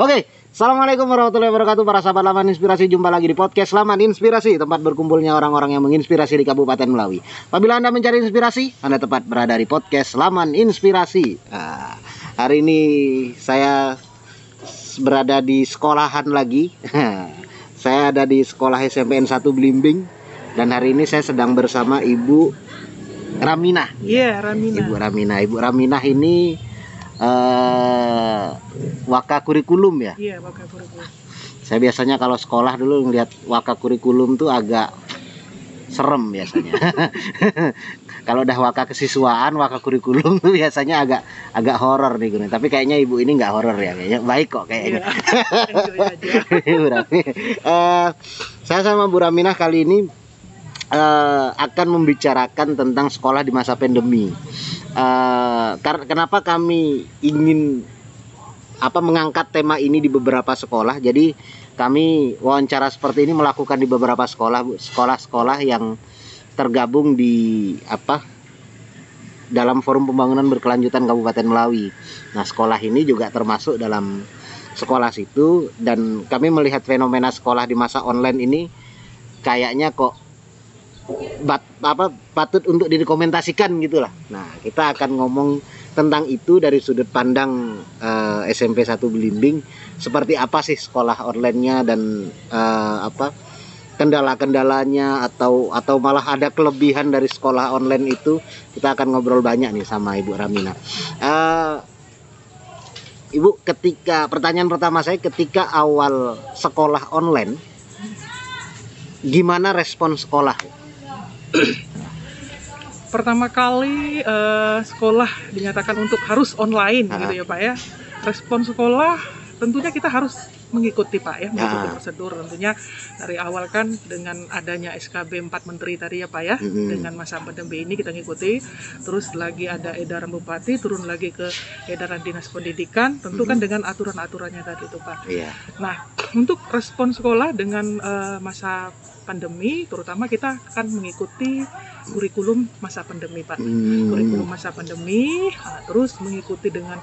Oke, Assalamualaikum warahmatullahi wabarakatuh para sahabat Laman Inspirasi. Jumpa lagi di podcast Laman Inspirasi, tempat berkumpulnya orang-orang yang menginspirasi di Kabupaten Melawi. Apabila Anda mencari inspirasi, Anda tepat berada di podcast Laman Inspirasi. Hari ini saya berada di sekolahan lagi. Saya ada di sekolah SMPN 1 Blimbing. Dan hari ini saya sedang bersama Ibu Raminah. Iya, Raminah. Ibu Raminah ini waka kurikulum ya? Iya, waka kurikulum. Saya biasanya kalau sekolah dulu ngelihat waka kurikulum tuh agak serem biasanya. Kalau udah waka kesiswaan, waka kurikulum tuh biasanya agak horor nih Gun. Tapi kayaknya ibu ini nggak horor ya, kayaknya baik kok kayaknya. Saya sama Bu Raminah kali ini akan membicarakan tentang sekolah di masa pandemi. Kenapa kami ingin mengangkat tema ini di beberapa sekolah? Jadi kami wawancara seperti ini melakukan di beberapa sekolah yang tergabung di dalam Forum Pembangunan Berkelanjutan Kabupaten Melawi. Nah, sekolah ini juga termasuk dalam sekolah situ, dan kami melihat fenomena sekolah di masa online ini kayaknya kok patut untuk didokumentasikan gitulah. Nah, kita akan ngomong tentang itu dari sudut pandang SMP 1 Blimbing. Seperti apa sih sekolah online-nya dan kendala-kendalanya atau malah ada kelebihan dari sekolah online itu. Kita akan ngobrol banyak nih sama Ibu Raminah. Ibu, pertanyaan pertama saya, ketika awal sekolah online, gimana respon sekolah? Pertama kali sekolah dinyatakan untuk harus online gitu ya Pak ya. Respon sekolah tentunya kita harus mengikuti Pak ya, mengikuti prosedur tentunya dari awal kan dengan adanya SKB 4 Menteri tadi ya Pak ya. Dengan masa pandemi ini kita ngikuti, terus lagi ada edaran Bupati, turun lagi ke edaran Dinas Pendidikan, tentu kan dengan aturan-aturannya tadi itu Pak. Nah, untuk respon sekolah dengan masa pandemi, terutama kita akan mengikuti kurikulum masa pandemi Pak. Kurikulum masa pandemi, terus mengikuti dengan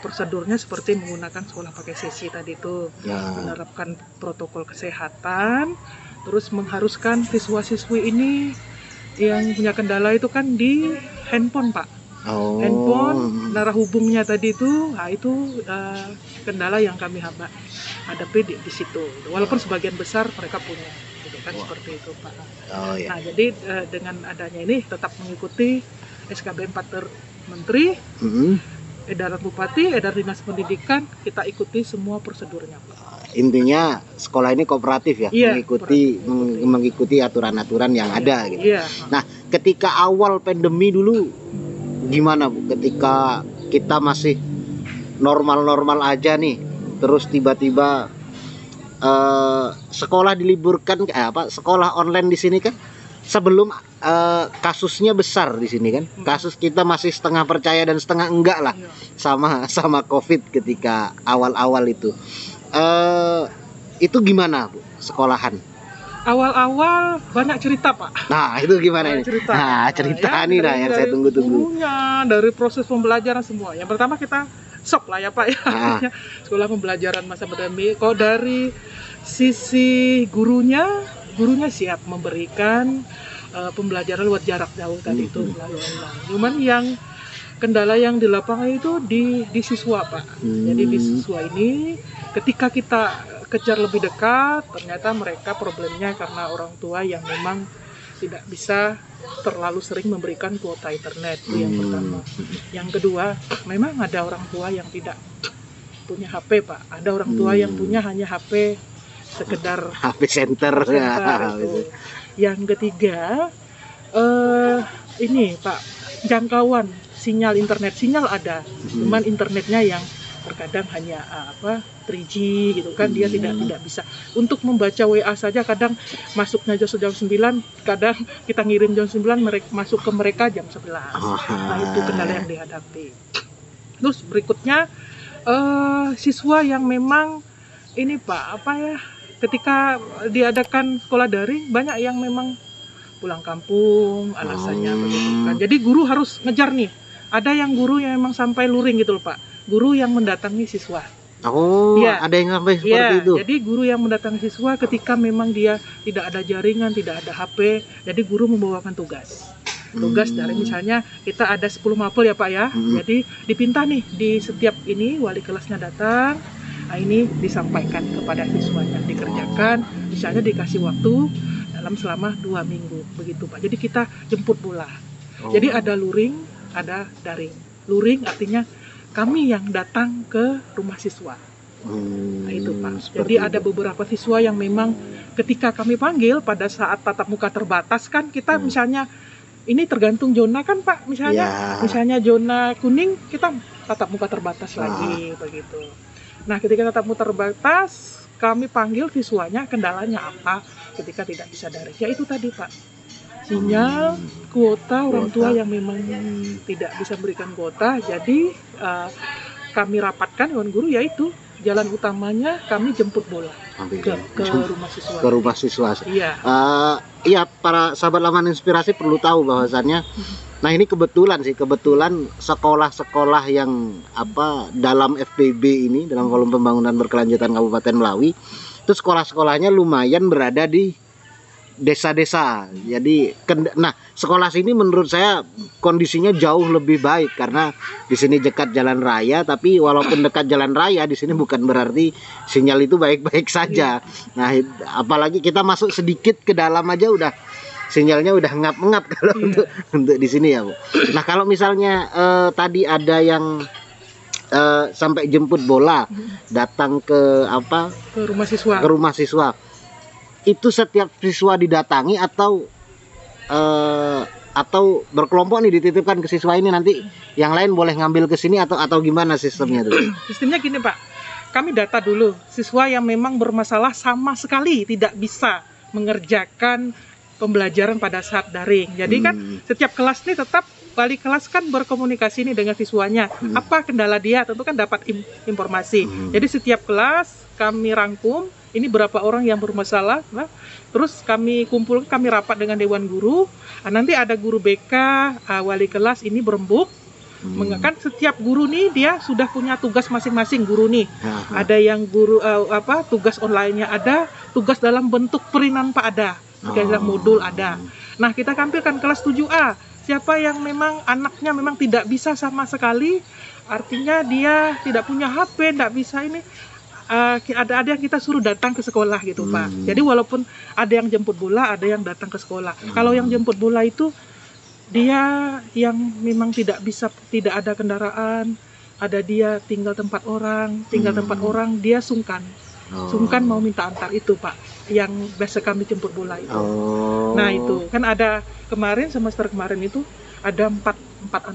prosedurnya seperti menggunakan sekolah pakai sesi tadi itu, menerapkan protokol kesehatan, terus mengharuskan siswa-siswi ini yang punya kendala itu kan di handphone Pak. Handphone, darah hubungnya tadi itu, itu kendala yang kami hadapi di situ. Walaupun sebagian besar mereka punya. Kan seperti itu Pak. Nah, jadi dengan adanya ini tetap mengikuti SKB 4 Menteri, edaran Bupati, edaran Dinas Pendidikan, kita ikuti semua prosedurnya Pak. Intinya sekolah ini kooperatif ya, mengikuti aturan-aturan yang ada gitu. Nah, ketika awal pandemi dulu gimana Bu? Ketika kita masih normal-normal aja nih, terus tiba-tiba sekolah diliburkan, sekolah online di sini kan sebelum kasusnya besar di sini kan, kasus kita masih setengah percaya dan setengah enggak lah sama COVID ketika awal-awal itu. Itu gimana Bu sekolahan? Awal-awal banyak cerita Pak. Nah, itu gimana ini? Cerita nih yang saya tunggu-tunggu. Dari proses pembelajaran semua. Yang pertama kita shock lah ya Pak ya. Sekolah pembelajaran masa pandemi. Kalau dari sisi gurunya siap memberikan pembelajaran lewat jarak jauh tadi itu melalui online. Cuman yang kendala yang di lapangan itu di siswa Pak. Jadi di siswa ini ketika kita kejar lebih dekat, ternyata mereka problemnya karena orang tua yang memang tidak bisa terlalu sering memberikan kuota internet, itu yang pertama. Yang kedua, memang ada orang tua yang tidak punya HP Pak. Ada orang tua yang punya hanya HP sekedar HP center. Yang ketiga, ini Pak, jangkauan sinyal ada, cuman internetnya yang terkadang hanya 3G gitu kan, dia tidak bisa untuk membaca WA saja, kadang masuknya jam 9, kadang kita ngirim jam 9 masuk ke mereka jam 11. Nah, itu kendala yang dihadapi. Terus berikutnya siswa yang memang ini Pak ketika diadakan sekolah daring, banyak yang memang pulang kampung alasannya begitu kan. Jadi guru harus ngejar nih. Ada yang guru yang memang sampai luring gitu loh Pak. Guru yang mendatangi siswa. Oh, Iya. ada yang sampai seperti Iya, itu. jadi guru yang mendatangi siswa ketika memang dia tidak ada jaringan, tidak ada HP, jadi guru membawakan tugas. Tugas dari misalnya kita ada 10 mapel ya Pak ya. Jadi dipinta nih di setiap ini wali kelasnya datang. Nah, ini disampaikan kepada siswanya, dikerjakan, misalnya dikasih waktu selama 2 minggu begitu Pak. Jadi kita jemput bola. Jadi ada luring, ada daring. Luring artinya kami yang datang ke rumah siswa. Nah, itu Pak. Jadi ada beberapa siswa yang memang ketika kami panggil pada saat tatap muka terbatas kan kita misalnya ini tergantung zona kan Pak. Misalnya zona kuning kita tatap muka terbatas lagi begitu. Nah, ketika tatap muka terbatas kami panggil siswanya kendalanya apa ketika tidak bisa daring. Ya itu tadi Pak. Sinyal, kuota orang tua yang memang tidak bisa berikan kuota. Jadi kami rapatkan dengan guru yaitu jalan utamanya kami jemput bola ke rumah siswa. Ke rumah siswa. Iya. Iya, para sahabat Laman Inspirasi perlu tahu bahwasannya, nah ini kebetulan sekolah-sekolah yang dalam FPB ini, dalam volume pembangunan berkelanjutan Kabupaten Melawi, itu sekolah-sekolahnya lumayan berada di desa-desa. Jadi nah, sekolah sini menurut saya kondisinya jauh lebih baik karena di sini dekat jalan raya, tapi walaupun dekat jalan raya di sini bukan berarti sinyal itu baik-baik saja. Nah, apalagi kita masuk sedikit ke dalam aja udah sinyalnya udah ngap-ngap kalau untuk di sini ya, Bu. Nah, kalau misalnya tadi ada yang sampai jemput bola, datang ke rumah siswa. Itu setiap siswa didatangi atau berkelompok nih dititipkan ke siswa ini, nanti yang lain boleh ngambil ke sini atau gimana sistemnya tuh? Sistemnya gini Pak, kami data dulu siswa yang memang bermasalah sama sekali tidak bisa mengerjakan pembelajaran pada saat daring. Jadi kan setiap kelas ini tetap wali kelas kan berkomunikasi nih dengan siswanya. Apa kendala dia? Tentu kan dapat informasi. Jadi setiap kelas kami rangkum ini berapa orang yang bermasalah, terus kami kumpul, kami rapat dengan dewan guru. Nanti ada guru BK, wali kelas ini berembuk. Kan setiap guru nih dia sudah punya tugas masing-masing guru nih. Ada yang guru tugas online-nya ada, tugas dalam bentuk perinan Pak ada, dalam modul ada. Nah, kita tampilkan kelas 7A. Siapa yang memang anaknya memang tidak bisa sama sekali, artinya dia tidak punya HP, tidak bisa ini. Ada yang kita suruh datang ke sekolah gitu Pak. Jadi walaupun ada yang jemput bola, ada yang datang ke sekolah. Kalau yang jemput bola itu dia yang memang tidak bisa, tidak ada kendaraan, ada dia tinggal tempat orang, dia sungkan mau minta antar itu Pak. Yang biasa kami jemput bola itu. Nah itu kan ada semester kemarin itu ada 4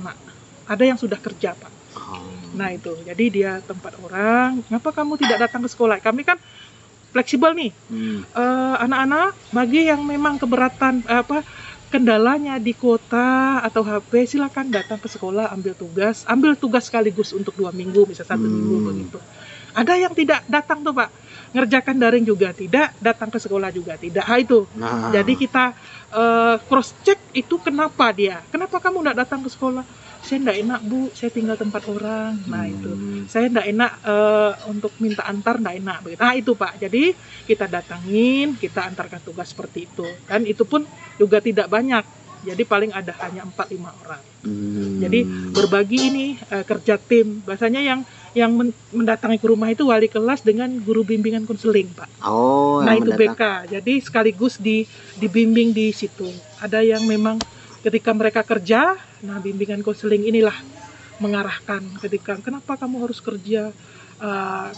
anak. Ada yang sudah kerja Pak. Nah itu, jadi dia tempat orang. Ngapa kamu tidak datang ke sekolah? Kami kan fleksibel nih. Anak-anak bagi yang memang keberatan kendalanya di kuota atau HP, silakan datang ke sekolah, ambil tugas sekaligus untuk 2 minggu, bisa 1 minggu begitu. Ada yang tidak datang tuh Pak, ngerjakan daring juga tidak, datang ke sekolah juga tidak. Itu. Jadi kita cross check itu kenapa kamu tidak datang ke sekolah? Saya tidak enak Bu, saya tinggal tempat orang. Nah itu, saya tidak enak untuk minta antar, tidak enak. Nah itu Pak, jadi kita datangin, kita antarkan tugas seperti itu. Dan itu pun juga tidak banyak, jadi paling ada hanya 4-5 orang. Jadi berbagi ini kerja tim. Biasanya yang mendatangi ke rumah itu wali kelas dengan guru bimbingan konseling Pak. Nah itu BK, jadi sekaligus dibimbing di situ. Ada yang memang ketika mereka kerja, nah bimbingan konseling inilah mengarahkan ketika kenapa kamu harus kerja,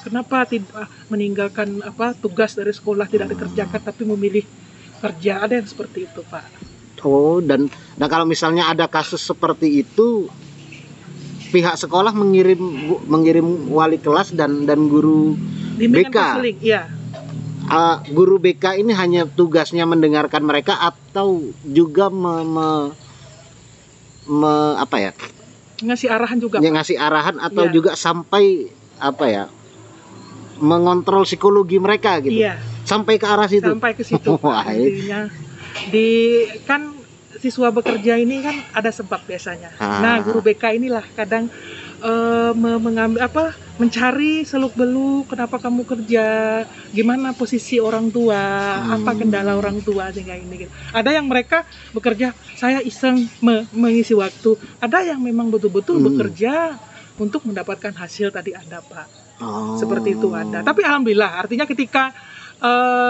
kenapa tidak meninggalkan tugas dari sekolah tidak dikerjakan tapi memilih kerja, ada yang seperti itu Pak. Dan kalau misalnya ada kasus seperti itu, pihak sekolah mengirim wali kelas dan guru bimbingan BK. Konseling, iya. Guru BK ini hanya tugasnya mendengarkan mereka atau juga ngasih arahan juga ya, ngasih arahan atau juga sampai mengontrol psikologi mereka gitu. Sampai ke arah situ. Sampai ke situ. Intinya kan siswa bekerja ini kan ada sebab biasanya. Nah, guru BK inilah kadang mencari seluk-beluk kenapa kamu kerja, gimana posisi orang tua, apa kendala orang tua sehingga ini gitu. Ada yang mereka bekerja saya iseng mengisi waktu, ada yang memang betul-betul bekerja untuk mendapatkan hasil tadi ada Pak. Seperti itu ada. Tapi alhamdulillah artinya ketika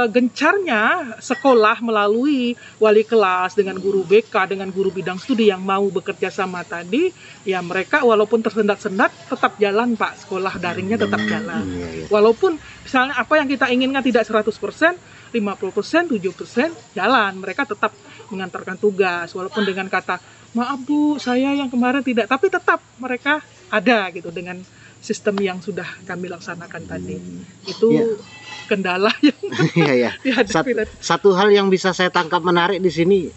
gencarnya sekolah melalui wali kelas dengan guru BK dengan guru bidang studi yang mau bekerja sama tadi, ya mereka walaupun tersendat-sendat tetap jalan Pak, sekolah daringnya tetap jalan. Walaupun misalnya apa yang kita inginkan tidak 100%, 50%, 7% jalan, mereka tetap mengantarkan tugas walaupun dengan kata maaf Bu, saya yang kemarin tidak, tapi tetap mereka ada gitu dengan sistem yang sudah kami laksanakan tadi. Itu kendala yang satu hal yang bisa saya tangkap menarik di sini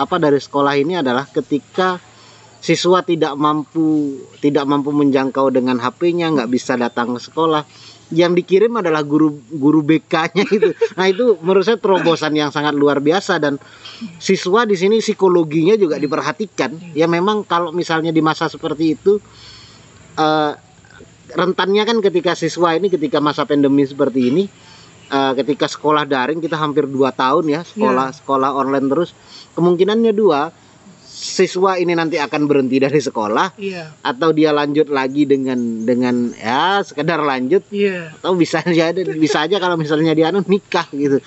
dari sekolah ini adalah ketika siswa tidak mampu menjangkau dengan HP-nya, nggak bisa datang ke sekolah, yang dikirim adalah guru BK-nya itu. Nah itu menurut saya terobosan yang sangat luar biasa, dan siswa di sini psikologinya juga diperhatikan. Ya memang kalau misalnya di masa seperti itu rentannya kan ketika masa pandemi seperti ini, ketika sekolah daring kita hampir 2 tahun ya sekolah online terus, kemungkinannya 2, siswa ini nanti akan berhenti dari sekolah atau dia lanjut lagi dengan ya sekedar lanjut, atau bisa aja kalau misalnya dia nikah gitu.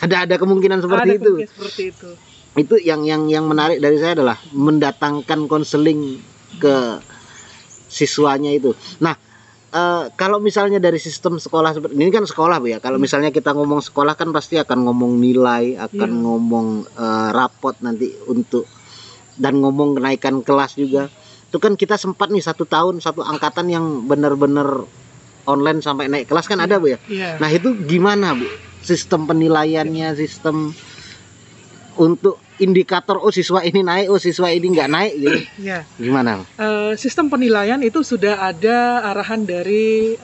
Ada kemungkinan seperti itu. Itu yang menarik dari saya adalah mendatangkan konseling ke siswanya itu. Nah, kalau misalnya dari sistem sekolah seperti ini kan sekolah Bu ya. Kalau misalnya kita ngomong sekolah kan pasti akan ngomong nilai, akan ngomong rapot nanti dan ngomong kenaikan kelas juga. Itu kan kita sempat nih 1 tahun 1 angkatan yang benar-benar online sampai naik kelas kan ada Bu ya. Nah, itu gimana Bu? Sistem penilaiannya, sistem untuk indikator siswa ini naik, siswa ini nggak naik gitu. Gimana? Sistem penilaian itu sudah ada arahan dari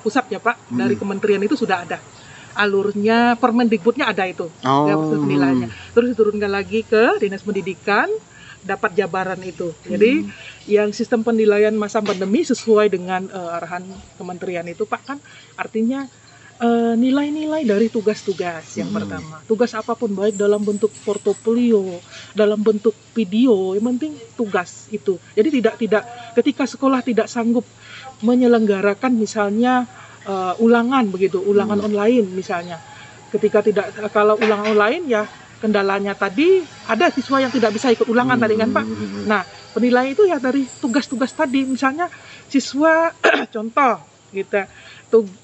pusat ya Pak, dari kementerian itu sudah ada. Alurnya Permendikbudnya ada itu. Penilaiannya. Terus diturunkan lagi ke Dinas Pendidikan, dapat jabaran itu. Jadi yang sistem penilaian masa pandemi sesuai dengan arahan kementerian itu Pak, kan artinya nilai-nilai dari tugas-tugas yang pertama, tugas apapun baik dalam bentuk portofolio, dalam bentuk video, yang penting tugas itu. Jadi tidak ketika sekolah tidak sanggup menyelenggarakan misalnya ulangan online misalnya, kalau ulangan online ya kendalanya tadi ada siswa yang tidak bisa ikut ulangan tadi kan Pak. Nah penilaian itu ya dari tugas-tugas tadi, misalnya siswa contoh gitu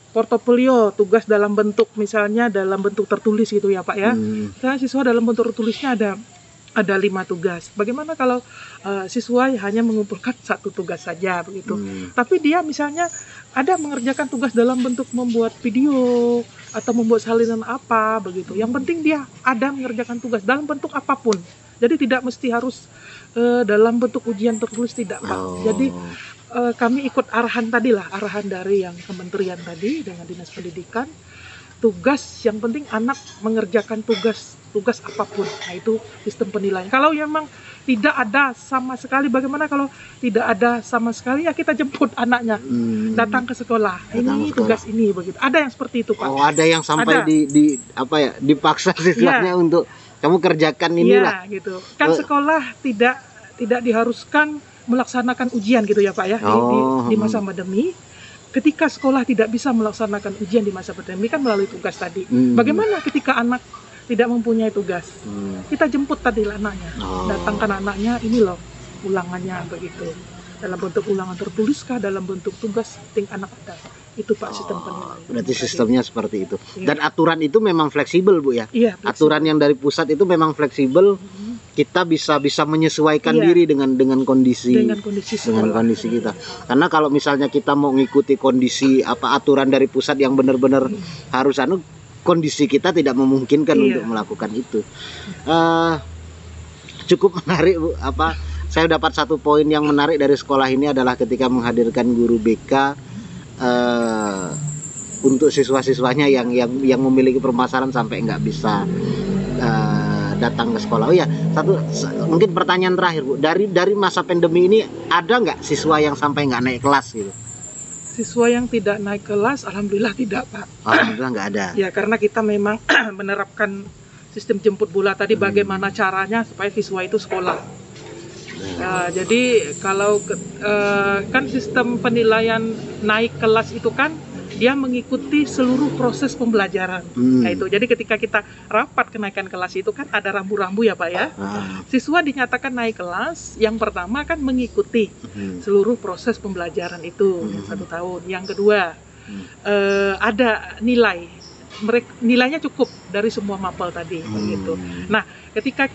portofolio, tugas dalam bentuk misalnya dalam bentuk tertulis gitu ya Pak ya. Misalnya siswa dalam bentuk tertulisnya ada 5 tugas. Bagaimana kalau siswa hanya mengumpulkan 1 tugas saja begitu. Tapi dia misalnya ada mengerjakan tugas dalam bentuk membuat video atau membuat salinan apa begitu. Yang penting dia ada mengerjakan tugas dalam bentuk apapun. Jadi tidak mesti harus dalam bentuk ujian tertulis, tidak Pak. Jadi kami ikut arahan dari yang kementerian tadi dengan Dinas Pendidikan, tugas yang penting anak mengerjakan tugas apapun. Nah itu sistem penilaian. Kalau memang tidak ada sama sekali, bagaimana kalau tidak ada sama sekali, ya kita jemput anaknya datang ke sekolah. Ini tugas ini begitu. Ada yang seperti itu Pak. Ada yang sampai dipaksa siswanya untuk kamu kerjakan inilah. Iya gitu. Kan sekolah tidak diharuskan melaksanakan ujian gitu ya Pak ya, di masa pandemi. Ketika sekolah tidak bisa melaksanakan ujian di masa pandemi kan melalui tugas tadi. Bagaimana ketika anak tidak mempunyai tugas? Kita jemput tadi anaknya, datangkan anaknya, ini loh ulangannya begitu. Dalam bentuk ulangan tertulis kah, dalam bentuk tugas, penting anak ada. Itu Pak sistem penilaian. Berarti sistemnya seperti itu. Dan aturan itu memang fleksibel Bu ya. Aturan yang dari pusat itu memang fleksibel. Kita bisa menyesuaikan diri dengan kondisi kita. Karena kalau misalnya kita mau ngikuti kondisi aturan dari pusat yang benar-benar harus kondisi kita tidak memungkinkan untuk melakukan itu. Cukup menarik Bu. Saya dapat 1 poin yang menarik dari sekolah ini adalah ketika menghadirkan guru BK untuk siswa-siswanya yang memiliki permasalahan sampai nggak bisa datang ke sekolah. Oh ya, mungkin pertanyaan terakhir Bu, dari masa pandemi ini ada nggak siswa yang sampai nggak naik kelas gitu? Siswa yang tidak naik kelas, alhamdulillah tidak Pak. Alhamdulillah nggak ada. Ya karena kita memang menerapkan sistem jemput bola tadi, bagaimana caranya supaya siswa itu sekolah. Jadi kalau kan sistem penilaian naik kelas itu kan dia mengikuti seluruh proses pembelajaran. Nah itu. Jadi ketika kita rapat kenaikan kelas itu kan ada rambu-rambu ya Pak ya. Siswa dinyatakan naik kelas, yang pertama kan mengikuti seluruh proses pembelajaran itu 1 tahun. Yang kedua ada nilainya cukup dari semua mapel tadi begitu. Nah, ketika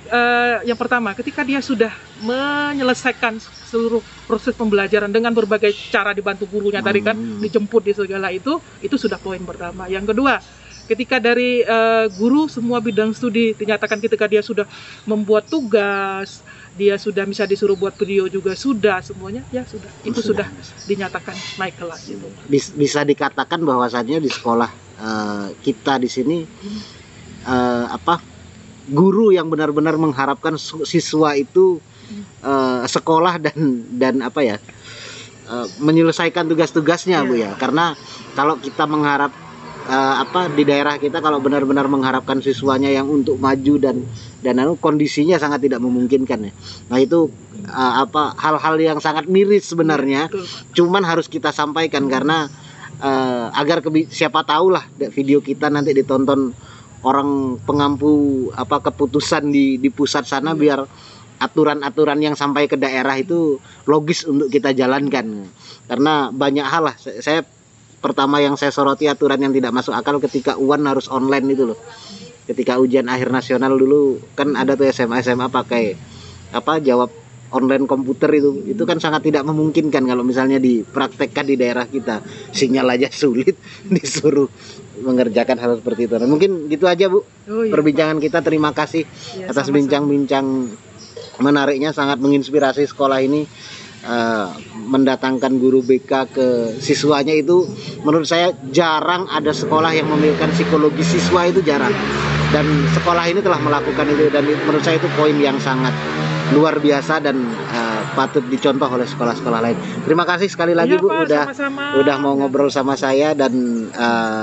yang pertama, ketika dia sudah menyelesaikan seluruh proses pembelajaran dengan berbagai cara dibantu gurunya tadi kan, dijemput di segala itu sudah poin pertama. Yang kedua, ketika dari guru semua bidang studi dinyatakan ketika dia sudah membuat tugas, dia sudah bisa disuruh buat video juga sudah, semuanya ya sudah. Itu sudah dinyatakan naik kelas itu. Bisa dikatakan bahwasannya di sekolah kita di sini guru yang benar-benar mengharapkan siswa itu sekolah dan menyelesaikan tugas-tugasnya Bu ya. Karena kalau kita mengharap di daerah kita kalau benar-benar mengharapkan siswanya yang untuk maju dan kondisinya sangat tidak memungkinkan ya. Nah itu hal-hal yang sangat miris sebenarnya. Cuman harus kita sampaikan karena agar siapa tahu lah video kita nanti ditonton orang pengampu keputusan di pusat sana, biar aturan-aturan yang sampai ke daerah itu logis untuk kita jalankan. Karena banyak hal lah. Saya pertama yang saya soroti aturan yang tidak masuk akal ketika UAN harus online itu loh. Ketika ujian akhir nasional dulu kan ada tuh SMA pakai jawab online komputer itu kan sangat tidak memungkinkan kalau misalnya dipraktekkan di daerah kita. Sinyal aja sulit disuruh mengerjakan hal seperti itu. Nah, mungkin gitu aja Bu perbincangan kita. Terima kasih atas bincang-bincang menariknya, sangat menginspirasi sekolah ini. Mendatangkan guru BK ke siswanya itu menurut saya jarang ada sekolah yang memiliki psikologi siswa, itu jarang, dan sekolah ini telah melakukan itu, dan menurut saya itu poin yang sangat luar biasa dan patut dicontoh oleh sekolah-sekolah lain. Terima kasih sekali lagi Bu Pak, udah mau ngobrol sama saya, dan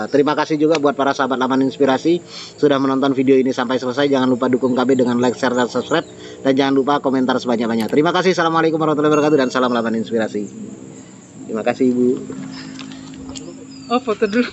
terima kasih juga buat para sahabat Laman Inspirasi sudah menonton video ini sampai selesai. Jangan lupa dukung kami dengan like, share, dan subscribe, dan jangan lupa komentar sebanyak-banyak. Terima kasih. Assalamualaikum warahmatullahi wabarakatuh dan salam Laman Inspirasi. Terima kasih Ibu. Oh, foto dulu.